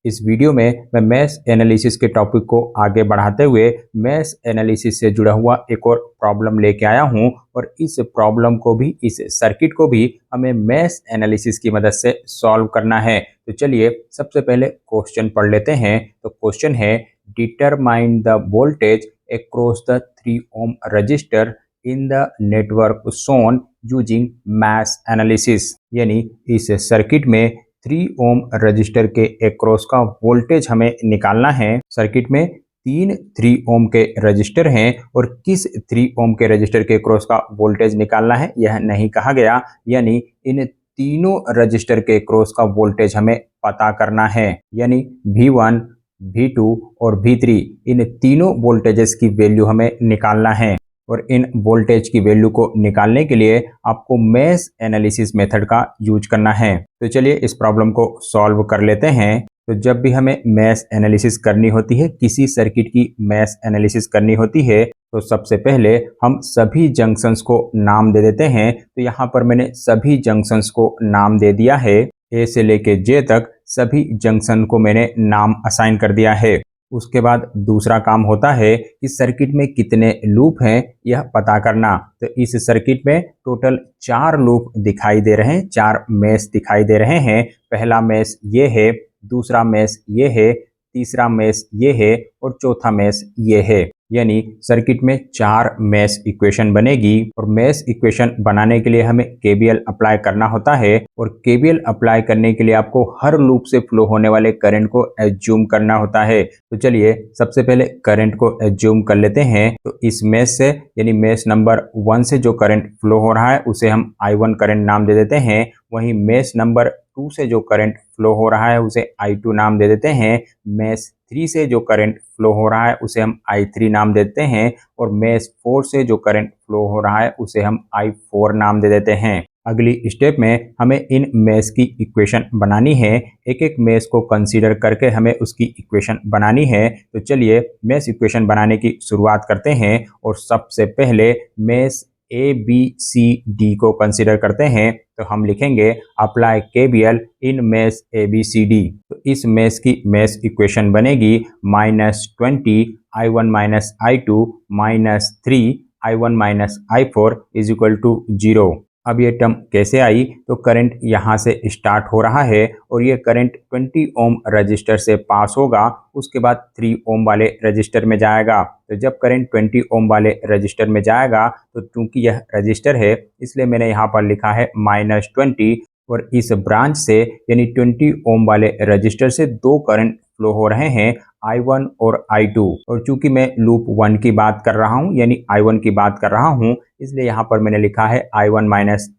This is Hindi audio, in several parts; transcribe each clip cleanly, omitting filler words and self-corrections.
इस वीडियो में मैं मैश एनालिसिस के टॉपिक को आगे बढ़ाते हुए मैश एनालिसिस से जुड़ा हुआ एक और प्रॉब्लम लेके आया हूं और इस प्रॉब्लम को भी, इस सर्किट को भी हमें मैश एनालिसिस की मदद से सॉल्व करना है। तो चलिए सबसे पहले क्वेश्चन पढ़ लेते हैं। तो क्वेश्चन है, determine the voltage across the 3 ohm register in the network shown using mesh analysis. यानी इस सर्किट में 3 ohm रजिस्टर के अक्रॉस का वोल्टेज हमें निकालना है। सर्किट में 3 ohm के रजिस्टर हैं और किस 3 ohm के रजिस्टर के अक्रॉस का वोल्टेज निकालना है यह नहीं कहा गया। यानी इन तीनों रजिस्टर के अक्रॉस का वोल्टेज हमें पता करना है। यानी V1, V2 और V3 इन तीनों वोल्टेजेस की वैल्यू हमें निकालना है। और इन वोल्टेज की वैल्यू को निकालने के लिए आपको मैश एनालिसिस मेथड का यूज करना है। तो चलिए इस प्रॉब्लम को सॉल्व कर लेते हैं। तो जब भी हमें मैश एनालिसिस करनी होती है, किसी सर्किट की मैश एनालिसिस करनी होती है, तो सबसे पहले हम सभी जंक्शंस को नाम दे देते हैं। तो यहाँ पर मैंने सभी जंक्शंस को नाम दे दिया है। ए से लेके जे तक सभी जंक्शन को मैंने नाम असाइन कर दिया है। उसके बाद दूसरा काम होता है कि सर्किट में कितने लूप हैं यह पता करना। तो इस सर्किट में टोटल 4 लूप दिखाई दे रहे हैं, 4 मेश दिखाई दे रहे हैं। पहला मेश ये है, दूसरा मेश ये है, तीसरा मेश ये है और चौथा मेश ये है। यानी सर्किट में 4 मैश इक्वेशन बनेगी और मैश इक्वेशन बनाने के लिए हमें केवीएल अप्लाई करना होता है। और केवीएल अप्लाई करने के लिए आपको हर लूप से फ्लो होने वाले करंट को एज्यूम करना होता है। तो चलिए सबसे पहले करंट को एज्यूम कर लेते हैं। तो इस मैश से, यानी मैश नंबर 1 से जो करंट फ्लो हो रहा है उसे हम I1 करंट नाम दे देते हैं। वहीं मैश नंबर 2 से जो करंट फ्लो हो रहा है उसे I2 नाम दे देते हैं। मैश 3 से जो करंट फ्लो हो रहा है उसे हम I3 नाम देते हैं। और मैश 4 से जो करंट फ्लो हो रहा है उसे हम I4 नाम दे देते हैं। अगली स्टेप में हमें इन मैश की इक्वेशन बनानी है। एक एक मैश को कंसीडर करके हमें उसकी इक्वेशन बनानी है। तो चलिए मैश इक्वेशन बनाने की शुरुआत करते हैं और सबसे पहले मैश ABCD को कंसीडर करते हैं। तो हम लिखेंगे अप्लाई KVL इन मैश ABCD। तो इस मैश की मैश इक्वेशन बनेगी -20 I1 I2 -3 I1 I4 is equal to 0। अब ये टर्म कैसे आई? तो करंट यहाँ से स्टार्ट हो रहा है और ये करंट 20 ohm रजिस्टर से पास होगा, उसके बाद 3 ohm वाले रजिस्टर में जाएगा। तो जब करंट 20 ohm वाले रजिस्टर में जाएगा तो चूंकि यह रजिस्टर है इसलिए मैंने यहाँ पर लिखा है -20। और इस ब्रांच से यानी 20 ohm वाले रजिस्टर से 2 करंट फ्लो हो रहे हैं, I1 और I2। और चूंकि मैं लूप 1 की बात कर रहा हूं यानी I1 की बात कर रहा हूं इसलिए यहाँ पर मैंने लिखा है I1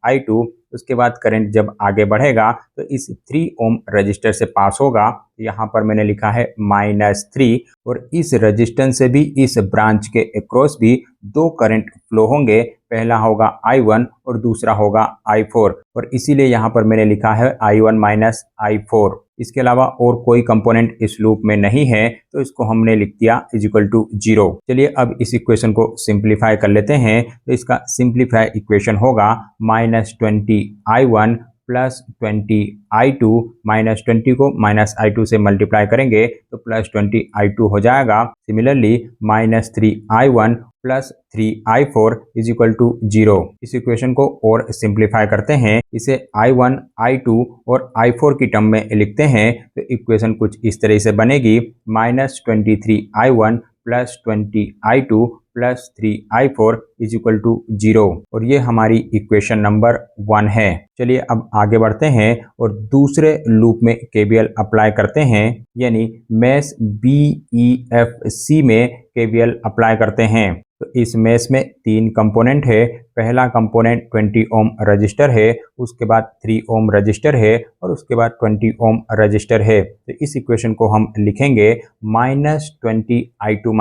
I2। उसके बाद करंट जब आगे बढ़ेगा तो इस 3 ohm रजिस्टर से पास होगा। यहाँ पर मैंने लिखा है -3। और इस रजिस्टेंस से भी, इस ब्रांच के अक्रॉस भी 2 करंट फ्लो होंगे। पहला होगा I1 और दूसरा होगा I4 और इसीलिए यहाँ पर मैंने लिखा है I1 I4। इसके अलावा और कोई कंपोनेंट इस लूप में नहीं है तो इसको हमने लिख दिया इज इक्वल टू 0। चलिए अब इस इक्वेशन को सिंप्लीफाई कर लेते हैं। तो इसका सिंप्लीफाई इक्वेशन होगा -20 I1 +20 I2। -20 को -I2 से मल्टीप्लाई करेंगे तो +20 I2 हो जाएगा। Similarly -3 I1 +3 I4 is equal to 0। इस इक्वेशन को और सिंप्लीफाई करते हैं, इसे I1 I2 और I4 की टर्म में लिखते हैं। तो इक्वेशन कुछ इस तरह से बनेगी -23 I1 +20 I2 +3 I4 is equal to 0। और ये हमारी इक्वेशन नंबर 1 है। चलिए अब आगे बढ़ते हैं और दूसरे लूप में KVL अप्लाई करते हैं, यानी मैश BEFC में KVL अप्लाई करते हैं। तो इस मैश में 3 कंपोनेंट है। पहला कंपोनेंट 20 ohm रजिस्टर है, उसके बाद 3 ohm रजिस्टर है और उसके बाद 20 ohm रजिस्टर है। तो इस इक्वेशन को हम लिखेंगे -20 I2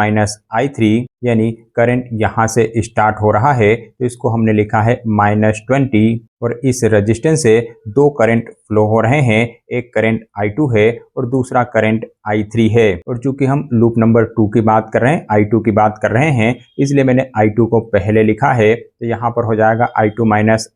I3। यानी करंट यहाँ से स्टार्ट हो रहा है तो इसको हमने लिखा है -20। और इस रजिस्टेंस से 2 करंट फ्लो हो रहे हैं, एक करंट I2 है और दूसरा करंट I3 है। और चूंकि हम लूप नंबर 2 की बात कर रहे हैं, I2 की बात कर रहे हैं, इसलिए मैंने I2 को पहले लिखा है। तो यहाँ पर हो जाएगा I2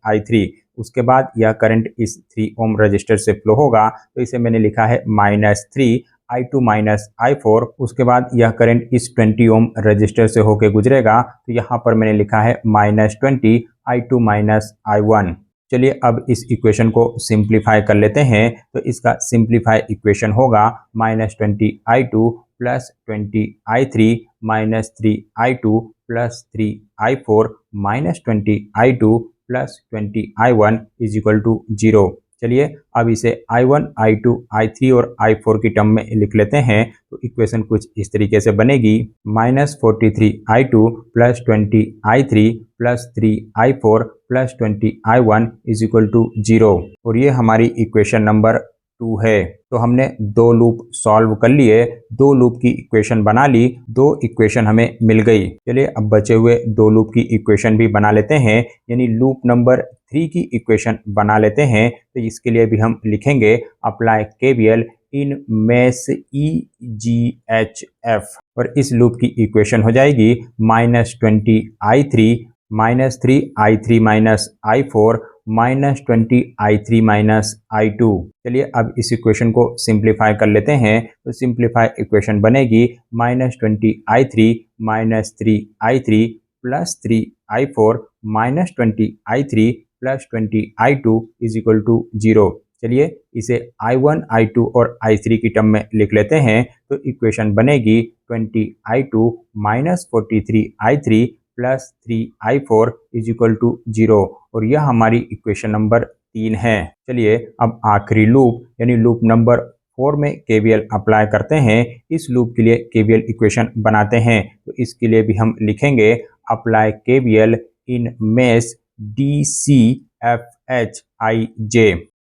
I3। उसके बाद यह करंट इस 3 ohm रजिस्टर से फ्लो होगा तो इसे मैंने लिखा है -3 I2 माइनस I4। उसके बाद यह करंट इस 20 ओम रजिस्टर से होके गुजरेगा, तो यहाँ पर मैंने लिखा है -20 I2 माइनस I1। चलिए अब इस इक्वेशन को सिंप्लीफाई कर लेते हैं। तो इसका सिंप्लीफाई इक्वेशन होगा -20 I2 plus 20 I3 minus 3 I2 plus 3 I4 minus 20 I2 plus 20 I1 is equal to 0। चलिए अब इसे I1, I2, I3 और I4 की टर्म में लिख लेते हैं। तो इक्वेशन कुछ इस तरीके से बनेगी -43 I2 plus 20 I3 plus 3 I4 plus 20 I1 is equal to 0। और ये हमारी इक्वेशन नंबर 2 है। तो हमने दो लूप सॉल्व कर लिए, दो लूप की इक्वेशन बना ली, दो इक्वेशन हमें मिल गई। चलिए अब बचे हुए दो लूप की इक्वेशन भी बना लेते हैं, यानी लूप नंबर 3 की इक्वेशन बना लेते हैं। तो इसके लिए भी हम लिखेंगे अप्लाई KVL इन मेश EGHF, और इस लूप की इक्वेशन हो जाएगी -20 I3 minus 3 I3 minus I4 -20 I3 minus I2। चलिए अब इस इक्वेशन को सिंप्लीफाई कर लेते हैं। तो सिंप्लीफाई इक्वेशन बनेगी -20 I3 minus 3 I3 plus 3 I4 -20 I3 plus 20 I2 is equal to 0। चलिए इसे I1, I2 और I3 की टर्म में लिख लेते हैं। तो इक्वेशन बनेगी 20 I2 minus 43 I3 plus 3 I4 is equal to 0, और यह हमारी इक्वेशन नंबर 3 है। चलिए अब आखिरी लूप यानी लूप नंबर 4 में KVL अप्लाई करते हैं। इस लूप के लिए KVL इक्वेशन बनाते हैं। तो इसके लिए भी हम लिखेंगे अप्लाई KVL इन मेश DCFHIJ,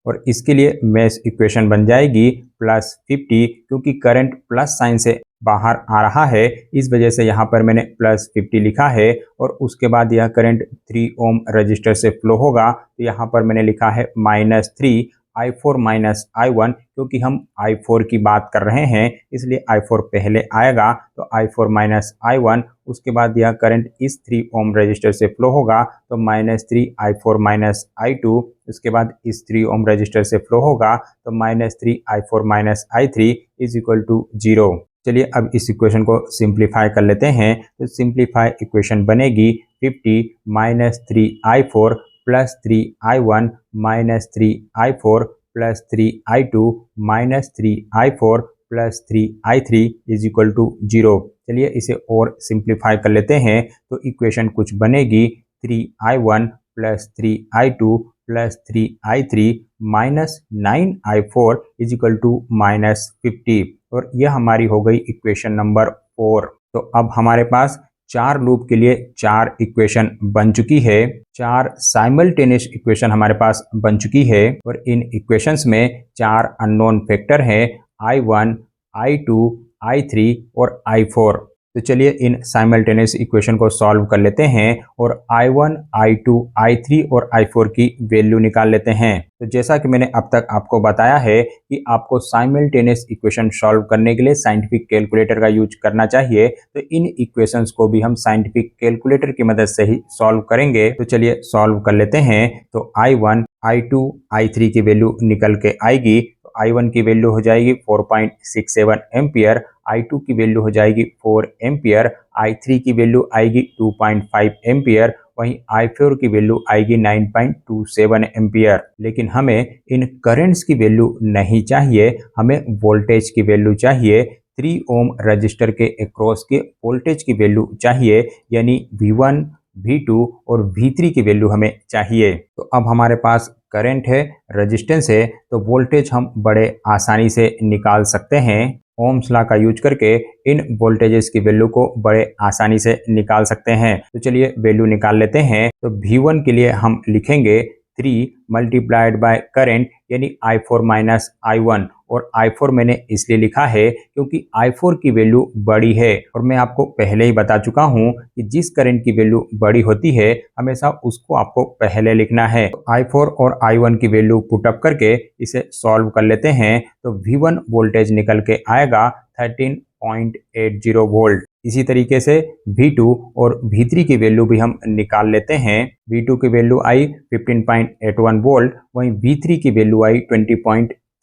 और इसके लिए मेश इक्वेशन बन जाएगी +50, क्योंकि करंट प्लस साइन से बाहर आ रहा है, इस वजह से यहाँ पर मैंने +50 लिखा है। और उसके बाद यह करंट 3 ओम रजिस्टर से फ्लो होगा, तो यहाँ पर मैंने लिखा है -3 I4 माइनस I1, क्योंकि हम I4 की बात कर रहे हैं इसलिए I4 पहले आएगा। तो I4 माइनस I1, उसके बाद यह करंट इस 3 ओम रजिस्टर से फ्लो होगा, तो -3 I4 माइनस I2, उसके बाद इस 3 ओम रजिस्टर से फ्लो होगा, तो -3 I4 minus I3 is equal to 0। चलिए अब इस इक्वेशन को सिंप्लीफाई कर लेते हैं। तो सिंप्लीफाई इक्वेशन बनेगी 50 -3 I4 plus 3 I1 -3 I4 plus 3 I2 -3 I4 plus 3 I3 is equal to 0। चलिए इसे और सिंप्लीफाई कर लेते हैं। तो इक्वेशन कुछ बनेगी 3 I1 plus 3 I2 plus 3 I3 minus 9 I4 is equal to -50, और यह हमारी हो गई इक्वेशन नंबर 4। तो अब हमारे पास 4 लूप के लिए 4 इक्वेशन बन चुकी है, 4 साइमल्टेनियस इक्वेशन हमारे पास बन चुकी है, और इन इक्वेशंस में 4 अननोन फैक्टर हैं I1, I2, I3 और I4। तो चलिए इन साइमल्टेनियस इक्वेशन को सॉल्व कर लेते हैं और I1, I2, I3 और I4 की वैल्यू निकाल लेते हैं। तो जैसा कि मैंने अब तक आपको बताया है कि आपको साइमल्टेनियस इक्वेशन सॉल्व करने के लिए साइंटिफिक कैलकुलेटर का यूज करना चाहिए। तो इन इक्वेशंस को भी हम साइंटिफिक कैलकुलेटर की मदद से ही सॉल्व करेंगे। तो चलिए सॉल्व कर लेते हैं। तो I1, I2, I3 की वैल्यू निकल के आएगी। तो I1 की वैल्यू हो जाएगी 4.67 एम्पियर, I2 की वैल्यू हो जाएगी 4 एम्पियर, I3 की वैल्यू आएगी 2.5 एम्पियर, वहीं I4 की वैल्यू आएगी 9.27 एम्पियर। लेकिन हमें इन करंट्स की वैल्यू नहीं चाहिए, हमें वोल्टेज की वैल्यू चाहिए। 3 ओम रजिस्टर के अक्रॉस के वोल्टेज की वैल्यू चाहिए, यानी V1, V2 और V3 की वैल्यू हमें चाहिए। तो अब हमारे पास करंट है, रेजिस्टेंस है, तो वोल्टेज हम बड़े आसानी से निकाल सकते हैं। ओम्स लॉ का यूज करके इन वोल्टेजेस की वैल्यू को बड़े आसानी से निकाल सकते हैं। तो चलिए वैल्यू निकाल लेते हैं। तो V1 के लिए हम लिखेंगे 3 मल्टीप्लाइड बाय करंट, यानी I4 माइनस I1, और I4 मैंने इसलिए लिखा है क्योंकि I4 की वैल्यू बड़ी है, और मैं आपको पहले ही बता चुका हूं कि जिस करंट की वैल्यू बड़ी होती है हमेशा उसको आपको पहले लिखना है। तो I4 और I1 की वैल्यू पुट अप करके इसे सॉल्व कर लेते हैं। तो V1 वोल्टेज निकल के आएगा 13.80 वोल्ट। इसी तरीके से V2 और V3 की वैल्यू भी हम निकाल लेते हैं। V2 की वैल्यू आई 15.81 वोल्ट, वहीं V3 की वैल्यू आई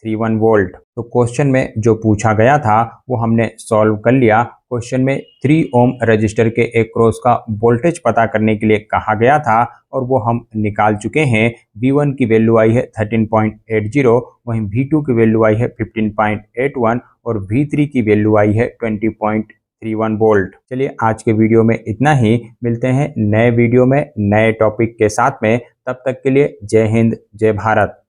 3.31 वोल्ट। तो क्वेश्चन में जो पूछा गया था वो हमने सॉल्व कर लिया। क्वेश्चन में 3 ओम रजिस्टर के एक्रॉस का वोल्टेज पता करने के लिए कहा गया था और वो हम निकाल चुके हैं। V1 की वैल्यू आई है 13.80, वहीं V2 की वैल्यू आई है 15.81 और V3 की वैल्यू आई है 20.31 वोल्ट। चलिए आज के वीडियो में इतना ही, मिलते हैं नए वीडियो में नए टॉपिक के साथ में। तब तक के लिए जय हिंद, जय भारत।